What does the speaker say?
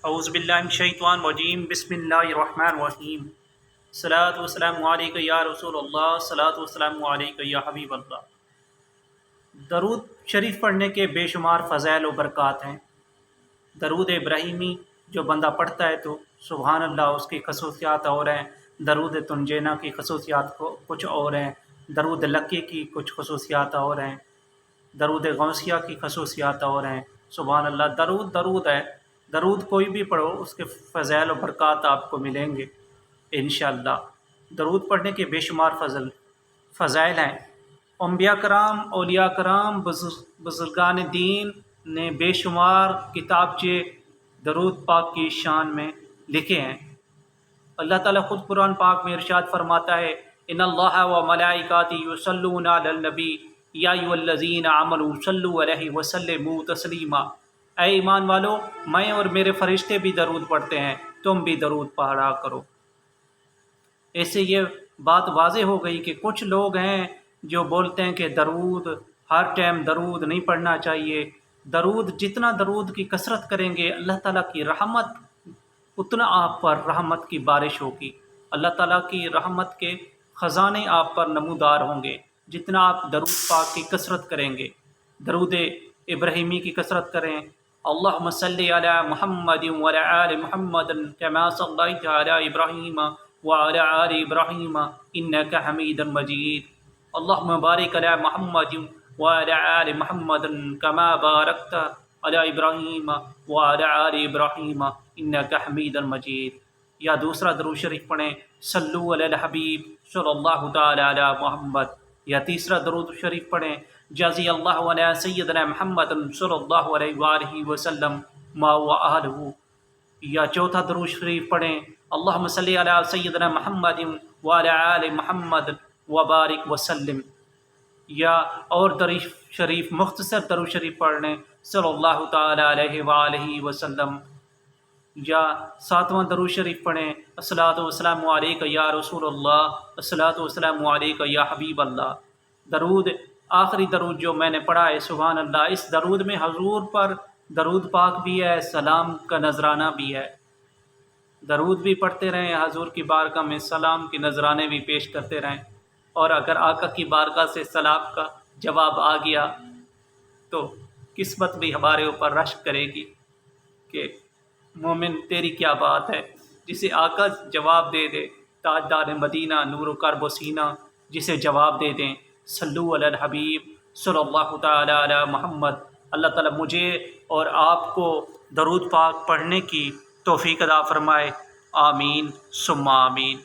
اعوذ باللہ من الشیطان الرجیم بسم اللہ الرحمن الرحیم صلاۃ والسلام علیک یا رسول اللہ صلاۃ والسلام علیک یا حبیب اللہ۔ درود شریف پڑھنے کے بے شمار فضائل و برکات ہیں۔ درود ابراہیمی جو بندہ پڑھتا ہے تو سبحان اللہ اس کی خصوصیات اور ہیں۔ درود تنجینا کی خصوصیات کچھ اور ہیں۔ درود لکی کی کچھ خصوصیات اور ہیں۔ درود غوثیہ کی خصوصیات اور ہیں۔ سبحان اللہ، درود درود ہے، درود کوئی بھی پڑھو اس کے فضائل و برکات آپ کو ملیں گے انشاءاللہ۔ درود پڑھنے کے بے شمار فضائل ہیں۔ انبیاء کرام، اولیاء کرام، بزرگان دین نے بے شمار کتابچے درود پاک کی شان میں لکھے ہیں۔ اللہ تعالیٰ خود قرآن پاک میں ارشاد فرماتا ہے، ان اللہ و ملائکاتہ یصلون علی النبی یا ایھا الذین آمنوا صلوا علیہ وسلموا تسلیما۔ اے ایمان والو، میں اور میرے فرشتے بھی درود پڑھتے ہیں، تم بھی درود پڑھا کرو۔ ایسے یہ بات واضح ہو گئی کہ کچھ لوگ ہیں جو بولتے ہیں کہ درود ہر ٹائم درود نہیں پڑھنا چاہیے۔ درود جتنا درود کی کثرت کریں گے اللہ تعالیٰ کی رحمت اتنا آپ پر رحمت کی بارش ہوگی، اللہ تعالیٰ کی رحمت کے خزانے آپ پر نمودار ہوں گے جتنا آپ درود پاک کی کثرت کریں گے۔ درود ابراہیمی کی کثرت کریں، اللہم صلی علی محمد وعلی آل محمد کما صلیت علی ابراہیم وعلی آل ابراہیم انک حمید مجید، اللہم بارک علی محمد وعلی آل محمد کما بارکت علی ابراہیم وعلی آل ابراہیم انک حمید مجید۔ یا دوسرا درود شریف پڑھیں، صلو علی الحبیب صلی اللہ تعالی علی محمد۔ یا تیسرا درود شریف پڑھیں، جزی اللہ علی سیدنا محمد صلی اللہ علیہ وآلہ وسلم ما وآلہ۔ یا چوتھا درود شریف پڑھیں، اللہم صلی علی سیدنا محمد وعلی آل محمد وبارک وسلم۔ یا اور درود شریف مختصر درود شریف پڑھ لیں، صلی اللہ تعالی علیہ وآلہ وسلم۔ یا ساتواں درود شریف پڑھیں، الصلاۃ والسلام علیک یا رسول اللہ، الصلاۃ والسلام علیک یا حبیب اللہ۔ درود آخری درود جو میں نے پڑھا ہے، سبحان اللہ، اس درود میں حضور پر درود پاک بھی ہے، سلام کا نذرانہ بھی ہے۔ درود بھی پڑھتے رہیں، حضور کی بارگاہ میں سلام کے نذرانے بھی پیش کرتے رہیں، اور اگر آقا کی بارگاہ سے سلام کا جواب آ گیا تو قسمت بھی ہمارے اوپر رشک کرے گی کہ مومن تیری کیا بات ہے، جسے آقا جواب دے دے، تاجدار مدینہ نور و کرب و سینہ جسے جواب دے دیں، صلو علی الحبیب صلی اللہ تعالی علی محمد۔ اللہ تعالیٰ مجھے اور آپ کو درود پاک پڑھنے کی توفیق عطا فرمائے، آمین ثم آمین۔